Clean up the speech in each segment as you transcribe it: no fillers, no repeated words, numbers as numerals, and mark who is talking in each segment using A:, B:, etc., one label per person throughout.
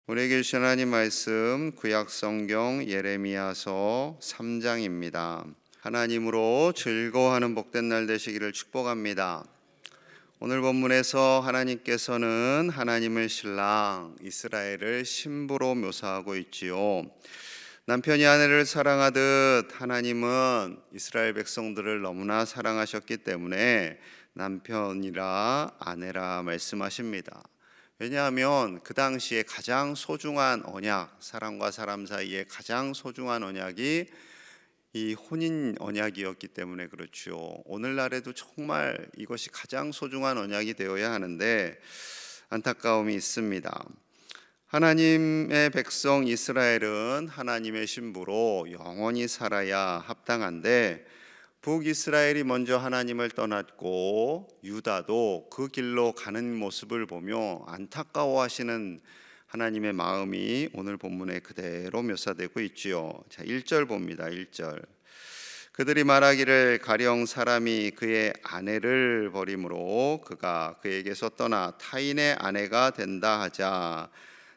A: 우리에게 주신 하나님 말씀 구약 성경 예레미야서 3장입니다. 하나님으로 즐거워하는 복된 날 되시기를 축복합니다. 오늘 본문에서 하나님께서는 하나님을 신랑 이스라엘을 신부로 묘사하고 있지요. 남편이 아내를 사랑하듯 하나님은 이스라엘 백성들을 너무나 사랑하셨기 때문에 남편이라 아내라 말씀하십니다. 왜냐하면 그 당시에 가장 소중한 언약, 사람과 사람 사이에 가장 소중한 언약이 이 혼인 언약이었기 때문에 그렇죠. 오늘날에도 정말 이것이 가장 소중한 언약이 되어야 하는데 안타까움이 있습니다. 하나님의 백성 이스라엘은 하나님의 신부로 영원히 살아야 합당한데 북이스라엘이 먼저 하나님을 떠났고 유다도 그 길로 가는 모습을 보며 안타까워하시는 하나님의 마음이 오늘 본문에 그대로 묘사되고 있지요. 자, 1절 봅니다. 1절. 그들이 말하기를 가령 사람이 그의 아내를 버림으로 그가 그에게서 떠나 타인의 아내가 된다 하자.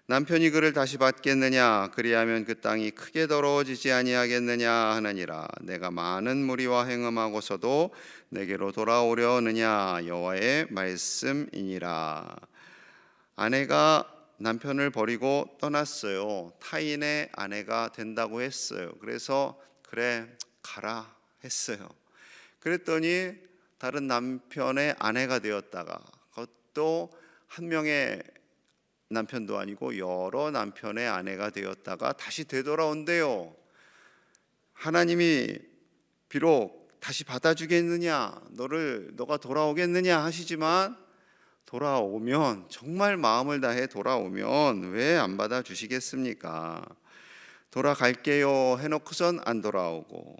A: 남편이 그를 다시 받겠느냐? 그리하면 그 땅이 크게 더러워지지 아니하겠느냐 하느니라. 내가 많은 무리와 행음하고서도 내게로 돌아오려느냐 여호와의 말씀이니라. 아내가 남편을 버리고 떠났어요. 타인의 아내가 된다고 했어요. 그래서 그래 가라 했어요. 그랬더니 다른 남편의 아내가 되었다가 그것도 한 명의 남편도 아니고 여러 남편의 아내가 되었다가 다시 되돌아온대요. 하나님이 비록 다시 받아주겠느냐, 너가 돌아오겠느냐 하시지만 돌아오면 정말 마음을 다해 돌아오면 왜 안 받아주시겠습니까? 돌아갈게요 해놓고선 안 돌아오고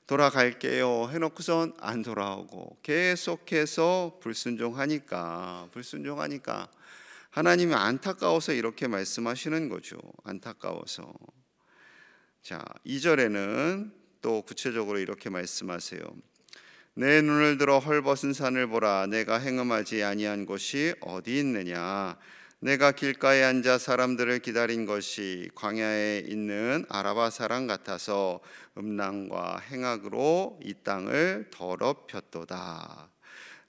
A: 돌아갈게요 해놓고선 안 돌아오고 계속해서 불순종하니까 하나님이 안타까워서 이렇게 말씀하시는 거죠. 안타까워서. 자, 2절에는 또 구체적으로 이렇게 말씀하세요. 내 눈을 들어 헐벗은 산을 보라. 내가 행음하지 아니한 곳이 어디 있느냐? 내가 길가에 앉아 사람들을 기다린 것이 광야에 있는 아라바 사람 같아서 음란과 행악으로 이 땅을 더럽혔도다.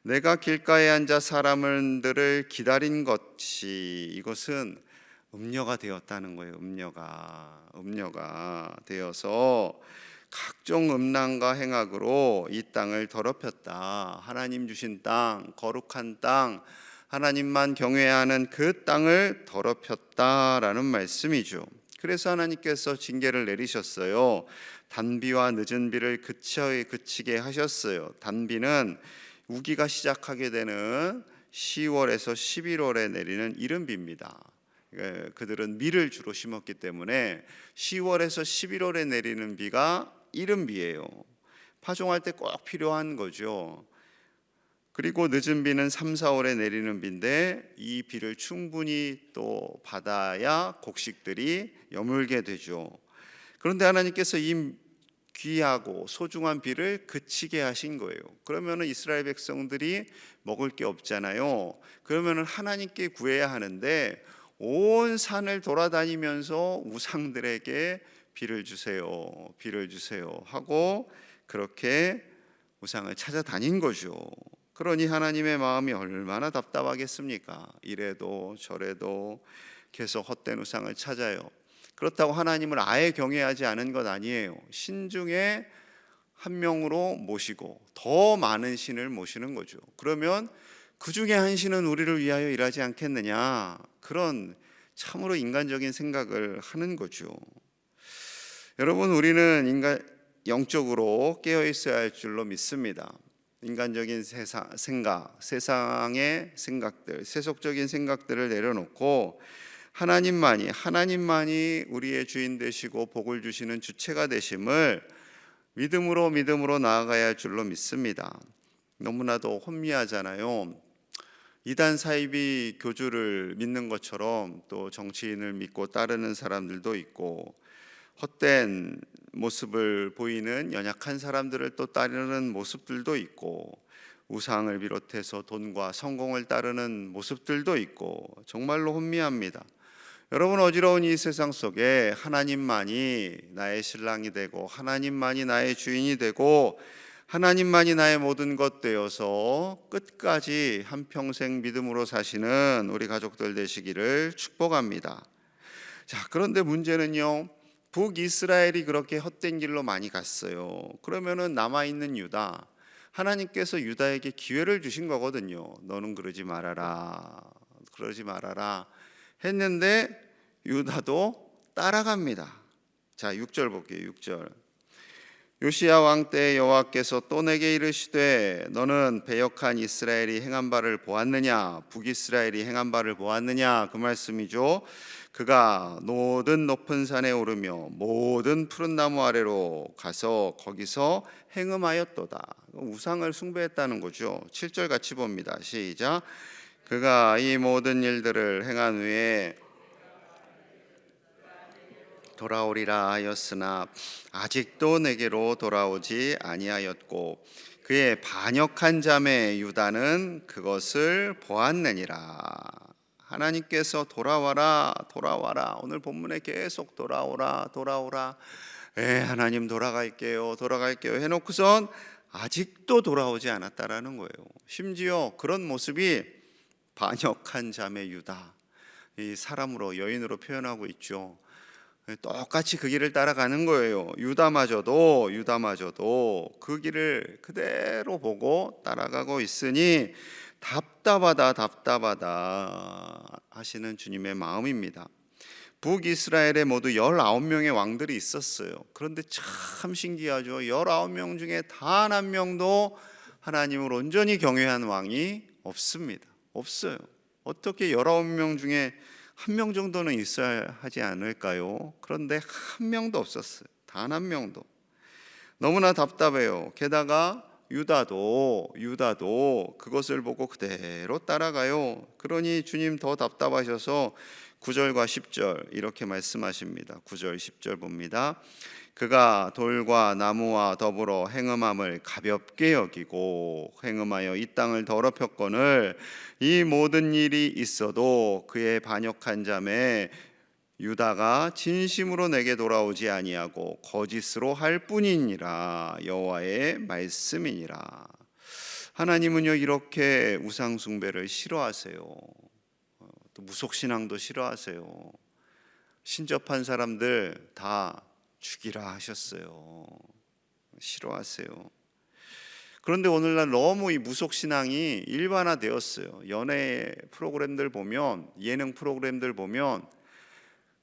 A: 내가 길가에 앉아 사람들을 기다린 것이 이것은 음녀가 되었다는 거예요. 음녀가 되어서 각종 음란과 행악으로 이 땅을 더럽혔다. 하나님 주신 땅, 거룩한 땅, 하나님만 경외하는 그 땅을 더럽혔다라는 말씀이죠. 그래서 하나님께서 징계를 내리셨어요. 단비와 늦은 비를 그치게 하셨어요. 단비는 우기가 시작하게 되는 10월에서 11월에 내리는 이른 비입니다. 그들은 밀을 주로 심었기 때문에 10월에서 11월에 내리는 비가 이른 비예요. 파종할 때 꼭 필요한 거죠. 그리고 늦은 비는 3, 4월에 내리는 비인데 이 비를 충분히 또 받아야 곡식들이 여물게 되죠. 그런데 하나님께서 이 귀하고 소중한 비를 그치게 하신 거예요. 그러면 이스라엘 백성들이 먹을 게 없잖아요. 그러면 하나님께 구해야 하는데 온 산을 돌아다니면서 우상들에게 비를 주세요 하고 그렇게 우상을 찾아다닌 거죠. 그러니 하나님의 마음이 얼마나 답답하겠습니까? 이래도 저래도 계속 헛된 우상을 찾아요. 그렇다고 하나님을 아예 경외하지 않은 것 아니에요. 신 중에 한 명으로 모시고 더 많은 신을 모시는 거죠. 그러면 그 중에 한 신은 우리를 위하여 일하지 않겠느냐, 그런 참으로 인간적인 생각을 하는 거죠. 여러분, 우리는 영적으로 깨어 있어야 할 줄로 믿습니다. 인간적인 생각, 세상의 생각들, 세속적인 생각들을 내려놓고 하나님만이 우리의 주인 되시고 복을 주시는 주체가 되심을 믿음으로 나아가야 할 줄로 믿습니다. 너무나도 혼미하잖아요. 이단 사이비 교주를 믿는 것처럼 또 정치인을 믿고 따르는 사람들도 있고 헛된 모습을 보이는 연약한 사람들을 또 따르는 모습들도 있고 우상을 비롯해서 돈과 성공을 따르는 모습들도 있고 정말로 혼미합니다. 여러분, 어지러운 이 세상 속에 하나님만이 나의 신랑이 되고 하나님만이 나의 주인이 되고 하나님만이 나의 모든 것 되어서 끝까지 한평생 믿음으로 사시는 우리 가족들 되시기를 축복합니다. 자, 그런데 문제는요, 북이스라엘이 그렇게 헛된 길로 많이 갔어요. 그러면은 남아있는 유다, 하나님께서 유다에게 기회를 주신 거거든요. 너는 그러지 말아라, 그러지 말아라 했는데 유다도 따라갑니다. 자, 6절 볼게요. 6절. 요시야 왕 때 여호와께서 또 내게 이르시되 너는 배역한 이스라엘이 행한 바를 보았느냐, 북이스라엘이 행한 바를 보았느냐, 그 말씀이죠. 그가 모든 높은 산에 오르며 모든 푸른 나무 아래로 가서 거기서 행음하였도다. 우상을 숭배했다는 거죠. 7절 같이 봅니다. 시작. 그가 이 모든 일들을 행한 후에 돌아오리라 하였으나 아직도 내게로 돌아오지 아니하였고 그의 반역한 자매 유다는 그것을 보았느니라. 하나님께서 돌아와라 돌아와라, 오늘 본문에 계속 돌아오라 돌아오라, 하나님 돌아갈게요 돌아갈게요 해놓고선 아직도 돌아오지 않았다라는 거예요. 심지어 그런 모습이 반역한 자매 유다, 이 사람으로, 여인으로 표현하고 있죠. 똑같이 그 길을 따라가는 거예요. 유다마저도 그 길을 그대로 보고 따라가고 있으니 답답하다 하시는 주님의 마음입니다. 북이스라엘에 모두 19명의 왕들이 있었어요. 그런데 참 신기하죠. 19명 중에 단 한 명도 하나님을 온전히 경외한 왕이 없습니다. 없어요. 어떻게 19명 중에 한 명 정도는 있어야 하지 않을까요? 그런데 한 명도 없었어요. 단 한 명도. 너무나 답답해요. 게다가 유다도 그것을 보고 그대로 따라가요. 그러니 주님 더 답답하셔서 9절과 10절 이렇게 말씀하십니다. 9절 10절 봅니다. 그가 돌과 나무와 더불어 행음함을 가볍게 여기고 행음하여 이 땅을 더럽혔거늘 이 모든 일이 있어도 그의 반역한 자매 유다가 진심으로 내게 돌아오지 아니하고 거짓으로 할 뿐이니라. 여호와의 말씀이니라. 하나님은요, 이렇게 우상 숭배를 싫어하세요. 또 무속신앙도 싫어하세요. 신접한 사람들 다 죽이라 하셨어요. 싫어하세요. 그런데 오늘날 너무 이 무속신앙이 일반화되었어요. 연예 프로그램들 보면, 예능 프로그램들 보면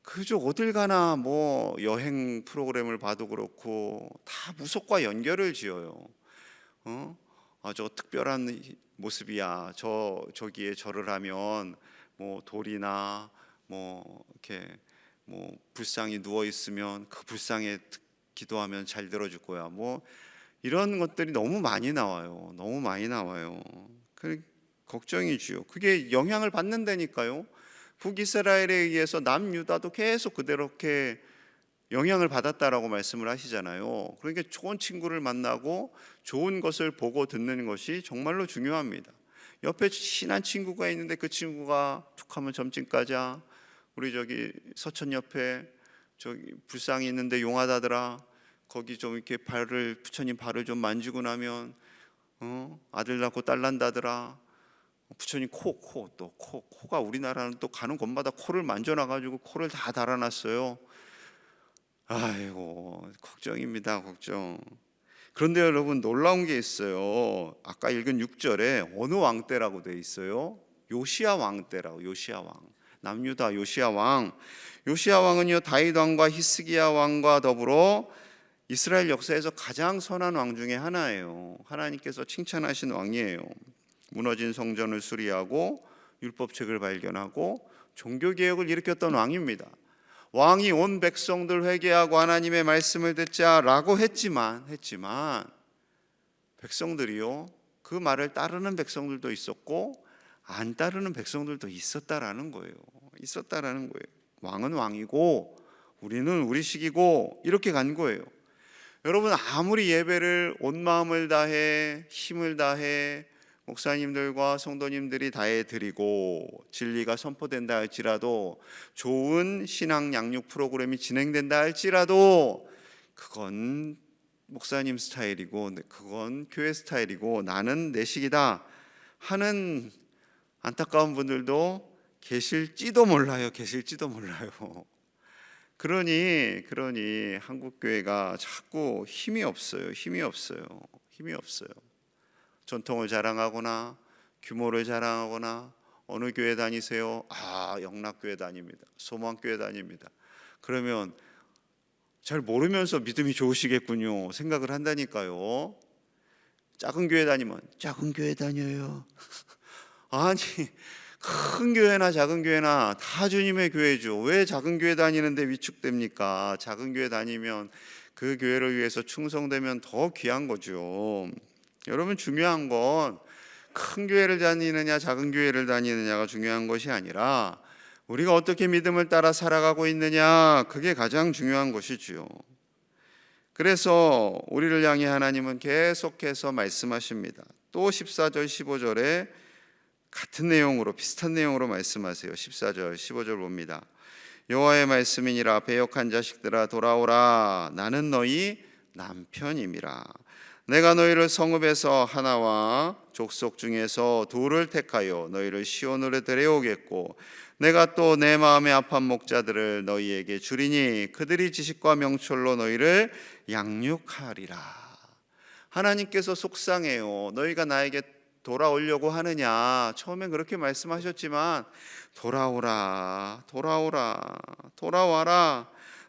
A: 그저 어딜 가나 뭐 여행 프로그램을 봐도 그렇고 다 무속과 연결을 지어요. 저 특별한 모습이야. 저기에 절을 하면 뭐 돌이나 뭐 이렇게 뭐 불상이 누워 있으면 그 불상에 기도하면 잘 들어줄 거야. 뭐 이런 것들이 너무 많이 나와요. 너무 많이 나와요. 그 걱정이지요. 그게 영향을 받는다니까요. 북이스라엘에 의해서 남유다도 계속 그렇게 영향을 받았다라고 말씀을 하시잖아요. 그러니까 좋은 친구를 만나고 좋은 것을 보고 듣는 것이 정말로 중요합니다. 옆에 친한 친구가 있는데 그 친구가 툭하면 점집 가자, 우리 저기 서천 옆에 저기 불상이 있는데 용하다더라, 거기 좀 이렇게 부처님 발을 좀 만지고 나면 아들 낳고 딸 난다더라. 부처님 코가 우리나라는 또 가는 곳마다 코를 만져놔가지고 코를 다 달아놨어요. 아이고, 걱정입니다, 걱정. 그런데 여러분, 놀라운 게 있어요. 아까 읽은 6절에 어느 왕 때라고 돼 있어요? 요시야 왕 때라고. 요시야 왕, 남유다 요시야 왕. 요시야 왕은요, 다윗 왕과 히스기야 왕과 더불어 이스라엘 역사에서 가장 선한 왕 중에 하나예요. 하나님께서 칭찬하신 왕이에요. 무너진 성전을 수리하고 율법책을 발견하고 종교개혁을 일으켰던 왕입니다. 왕이 온 백성들 회개하고 하나님의 말씀을 듣자라고 했지만 백성들이요, 그 말을 따르는 백성들도 있었고 안 따르는 백성들도 있었다라는 거예요. 왕은 왕이고 우리는 우리식이고 이렇게 간 거예요. 여러분, 아무리 예배를 온 마음을 다해 힘을 다해 목사님들과 성도님들이 다해 드리고 진리가 선포된다 할지라도, 좋은 신앙 양육 프로그램이 진행된다 할지라도, 그건 목사님 스타일이고 그건 교회 스타일이고 나는 내 식이다 하는 안타까운 분들도 계실지도 몰라요. 그러니 한국 교회가 자꾸 힘이 없어요. 전통을 자랑하거나 규모를 자랑하거나, 어느 교회 다니세요? 영락교회 다닙니다. 소망교회 다닙니다. 그러면 잘 모르면서 믿음이 좋으시겠군요 생각을 한다니까요. 작은 교회 다니면 작은 교회 다녀요. 아니, 큰 교회나 작은 교회나 다 주님의 교회죠. 왜 작은 교회 다니는데 위축됩니까? 작은 교회 다니면 그 교회를 위해서 충성되면 더 귀한 거죠. 여러분, 중요한 건 큰 교회를 다니느냐 작은 교회를 다니느냐가 중요한 것이 아니라 우리가 어떻게 믿음을 따라 살아가고 있느냐, 그게 가장 중요한 것이지요. 그래서 우리를 향해 하나님은 계속해서 말씀하십니다. 또 14절 15절에 같은 내용으로, 비슷한 내용으로 말씀하세요. 14절 15절 봅니다. 여호와의 말씀이니라. 배역한 자식들아 돌아오라. 나는 너희 남편임이라. 내가 너희를 성읍에서 하나와 족속 중에서 둘을 택하여 너희를 시온으로 데려오겠고, 내가 또 내 마음에 합한 목자들을 너희에게 주리니 그들이 지식과 명철로 너희를 양육하리라. 하나님께서 속상해요. 너희가 나에게 돌아오려고 하느냐. 처음엔 그렇게 말씀하셨지만 돌아와라.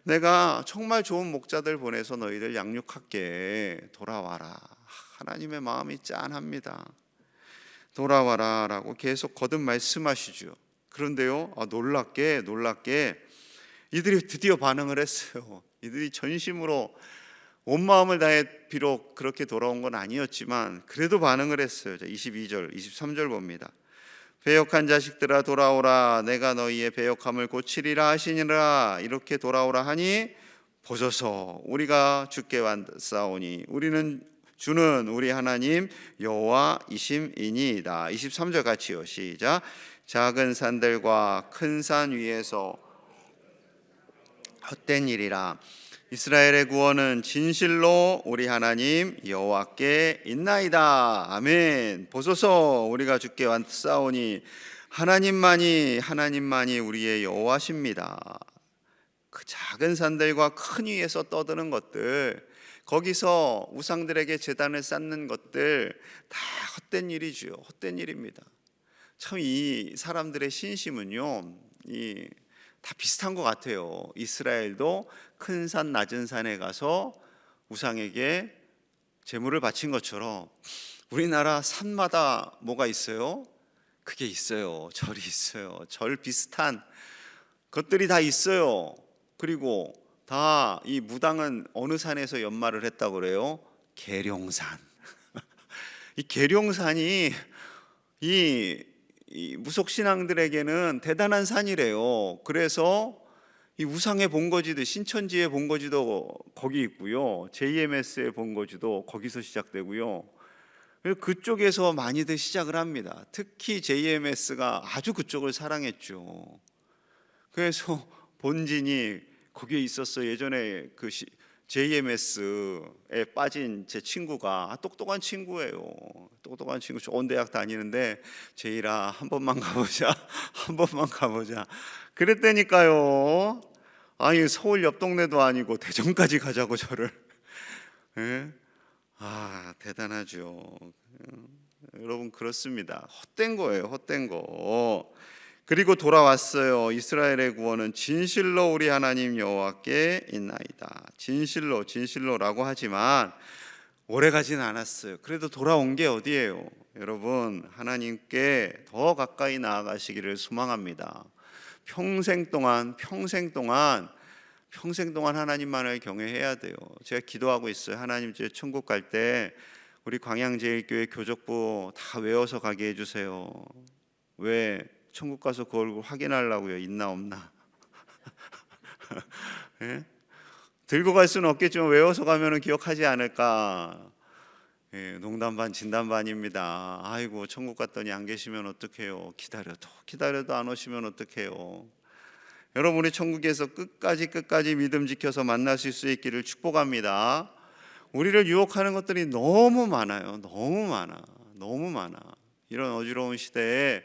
A: 내가 정말 좋은 목자들 보내서 너희를 양육할게. 돌아와라. 하나님의 마음이 짠합니다. 돌아와라 라고 계속 거듭 말씀하시죠. 그런데요, 놀랍게 이들이 드디어 반응을 했어요. 이들이 전심으로 온 마음을 다해 비록 그렇게 돌아온 건 아니었지만 그래도 반응을 했어요. 22절 23절 봅니다. 배역한 자식들아 돌아오라. 내가 너희의 배역함을 고치리라 하시니라. 이렇게 돌아오라 하니 보소서 우리가 주께 왔사오니 우리는 주는 우리 하나님 여호와이심이니이다. 23절 같이요. 시작. 작은 산들과 큰 산 위에서 헛된 일이라. 이스라엘의 구원은 진실로 우리 하나님 여호와께 있나이다. 아멘. 보소서 우리가 주께 왔사오니 하나님만이 우리의 여호와십니다. 그 작은 산들과 큰 위에서 떠드는 것들, 거기서 우상들에게 제단을 쌓는 것들 다 헛된 일이죠. 헛된 일입니다. 참 이 사람들의 신심은요, 다 비슷한 것 같아요. 이스라엘도 큰 산 낮은 산에 가서 우상에게 제물을 바친 것처럼 우리나라 산마다 뭐가 있어요? 그게 있어요. 절이 있어요. 절 비슷한 것들이 다 있어요. 그리고 다 이 무당은 어느 산에서 연말을 했다고 그래요? 계룡산. 이 계룡산이 이 무속신앙들에게는 대단한 산이래요. 그래서 이 우상의 본거지도, 신천지의 본거지도 거기 있고요, JMS의 본거지도 거기서 시작되고요. 그쪽에서 많이들 시작을 합니다. 특히 JMS가 아주 그쪽을 사랑했죠. 그래서 본진이 거기에 있었어요. 예전에 그 JMS에 빠진 제 친구가 똑똑한 친구예요. 똑똑한 친구, 좋은 대학 다니는데 제이라 한 번만 가보자. 그랬다니까요. 아니, 서울 옆 동네도 아니고 대전까지 가자고 저를. 예? 대단하죠. 여러분, 그렇습니다. 헛된 거예요. 헛된 거. 그리고 돌아왔어요. 이스라엘의 구원은 진실로 우리 하나님 여호와께 있나이다. 진실로라고 하지만 오래 가지는 않았어요. 그래도 돌아온 게 어디예요? 여러분, 하나님께 더 가까이 나아가시기를 소망합니다. 평생 동안 하나님만을 경외해야 돼요. 제가 기도하고 있어요. 하나님, 제 천국 갈 때 우리 광양제일교회 교적부 다 외워서 가게 해주세요. 왜? 천국 가서 그 얼굴 확인하려고요. 있나 없나. 예? 들고 갈 수는 없겠지만 외워서 가면 기억하지 않을까. 농담 반 진담 반입니다. 아이고 천국 갔더니 안 계시면 어떡해요. 기다려도 안 오시면 어떡해요. 여러분이 천국에서 끝까지 믿음 지켜서 만나실 수 있기를 축복합니다. 우리를 유혹하는 것들이 너무 많아요. 너무 많아. 이런 어지러운 시대에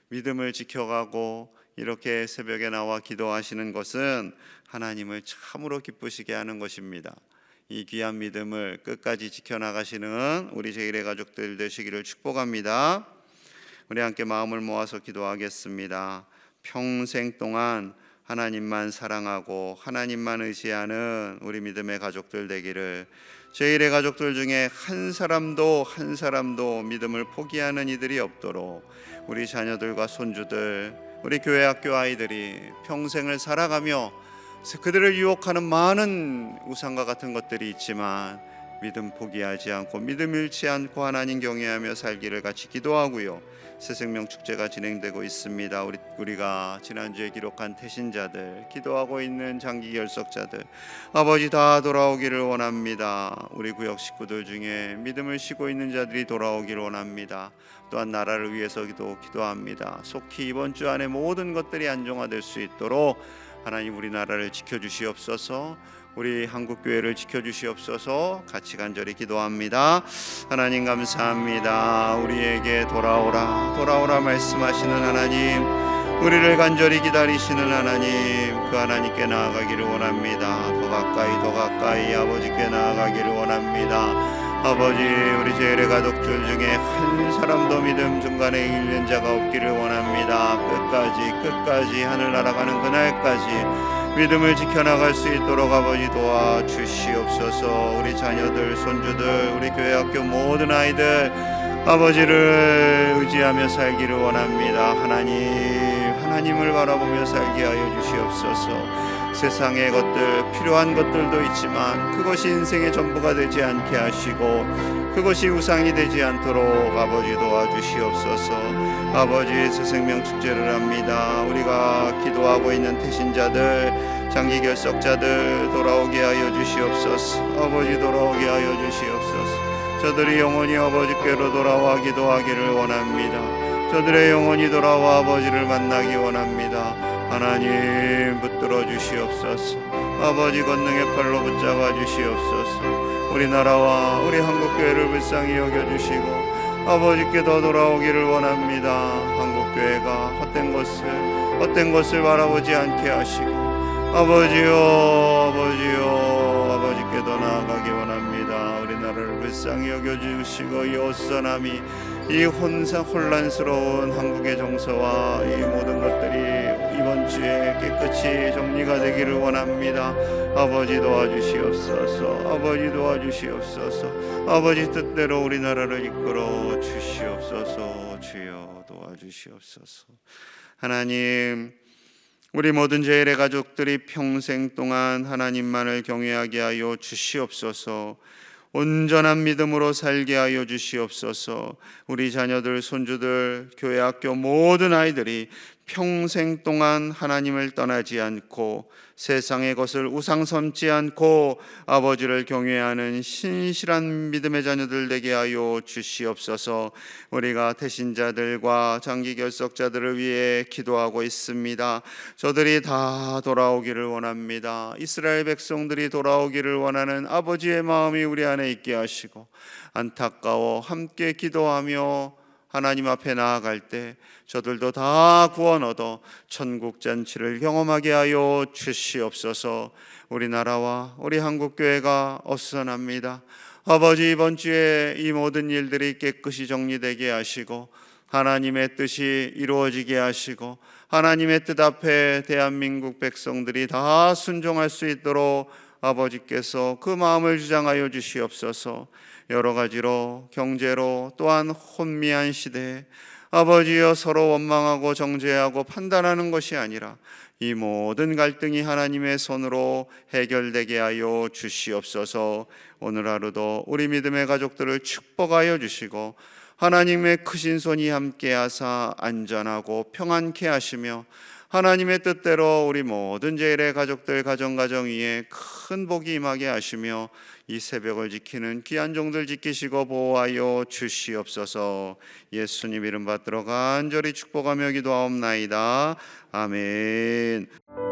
A: 믿음을 지켜가고 이렇게 새벽에 나와 기도하시는 것은 하나님을 참으로 기쁘시게 하는 것입니다. 이 귀한 믿음을 끝까지 지켜나가시는 우리 제1의 가족들 되시기를 축복합니다. 우리 함께 마음을 모아서 기도하겠습니다. 평생 동안 하나님만 사랑하고 하나님만 의지하는 우리 믿음의 가족들 되기를, 제1의 가족들 중에 한 사람도 믿음을 포기하는 이들이 없도록 우리 자녀들과 손주들, 우리 교회 학교 아이들이 평생을 살아가며 그들을 유혹하는 많은 우상과 같은 것들이 있지만 믿음 포기하지 않고 믿음 잃지 않고 하나님 경외하며 살기를 같이 기도하고요. 새생명 축제가 진행되고 있습니다. 우리가 지난주에 기록한 태신자들, 기도하고 있는 장기 결석자들, 아버지 다 돌아오기를 원합니다. 우리 구역 식구들 중에 믿음을 쉬고 있는 자들이 돌아오기를 원합니다. 또한 나라를 위해서도 기도합니다. 속히 이번 주 안에 모든 것들이 안정화될 수 있도록 하나님 우리나라를 지켜주시옵소서, 우리 한국교회를 지켜주시옵소서. 같이 간절히 기도합니다. 하나님 감사합니다. 우리에게 돌아오라 말씀하시는 하나님, 우리를 간절히 기다리시는 하나님, 그 하나님께 나아가기를 원합니다. 더 가까이 아버지께 나아가기를 원합니다. 아버지, 우리 제1의 가족들 중에 한 사람도 믿음 중간에 잃는 자가 없기를 원합니다. 끝까지 하늘 날아가는 그날까지 믿음을 지켜나갈 수 있도록 아버지 도와주시옵소서. 우리 자녀들, 손주들, 우리 교회 학교 모든 아이들 아버지를 의지하며 살기를 원합니다. 하나님을 바라보며 살게 하여 주시옵소서. 세상의 것들, 필요한 것들도 있지만 그것이 인생의 전부가 되지 않게 하시고 그것이 우상이 되지 않도록 아버지 도와주시옵소서. 아버지, 새생명 축제를 합니다. 우리가 기도하고 있는 태신자들, 장기 결석자들 돌아오게 하여 주시옵소서. 아버지 돌아오게 하여 주시옵소서. 저들이 영원히 아버지께로 돌아와 기도하기를 원합니다. 저들의 영혼이 돌아와 아버지를 만나기 원합니다. 하나님 붙들어 주시옵소서. 아버지 권능의 팔로 붙잡아 주시옵소서. 우리나라와 우리 한국교회를 불쌍히 여겨주시고 아버지께 더 돌아오기를 원합니다. 한국교회가 헛된 것을 바라보지 않게 하시고 아버지여 아버지께 더 나아가기 원합니다. 우리나라를 불쌍히 여겨주시고 이 어수선함이, 이 혼란스러운 한국의 정서와 이 모든 것들이 이번 주에 깨끗이 정리가 되기를 원합니다. 아버지 도와주시옵소서. 아버지 뜻대로 우리나라를 이끌어 주시옵소서. 주여 도와주시옵소서. 하나님, 우리 모든 제1의 가족들이 평생 동안 하나님만을 경외하게 하여 주시옵소서. 온전한 믿음으로 살게 하여 주시옵소서. 우리 자녀들, 손주들, 교회 학교 모든 아이들이 평생 동안 하나님을 떠나지 않고 세상의 것을 우상 삼지 않고 아버지를 경외하는 신실한 믿음의 자녀들 되게 하여 주시옵소서. 우리가 태신자들과 장기 결석자들을 위해 기도하고 있습니다. 저들이 다 돌아오기를 원합니다. 이스라엘 백성들이 돌아오기를 원하는 아버지의 마음이 우리 안에 있게 하시고 안타까워 함께 기도하며 하나님 앞에 나아갈 때 저들도 다 구원 얻어 천국 잔치를 경험하게 하여 주시옵소서. 우리나라와 우리 한국교회가 어수선합니다. 아버지, 이번 주에 이 모든 일들이 깨끗이 정리되게 하시고 하나님의 뜻이 이루어지게 하시고 하나님의 뜻 앞에 대한민국 백성들이 다 순종할 수 있도록 아버지께서 그 마음을 주장하여 주시옵소서. 여러 가지로 경제로 또한 혼미한 시대에 아버지여 서로 원망하고 정죄하고 판단하는 것이 아니라 이 모든 갈등이 하나님의 손으로 해결되게 하여 주시옵소서. 오늘 하루도 우리 믿음의 가족들을 축복하여 주시고 하나님의 크신 손이 함께하사 안전하고 평안케 하시며 하나님의 뜻대로 우리 모든 제1의 가족들 가정 위에 큰 복이 임하게 하시며 이 새벽을 지키는 귀한 종들 지키시고 보호하여 주시옵소서. 예수님 이름 받들어 간절히 축복하며 기도하옵나이다. 아멘.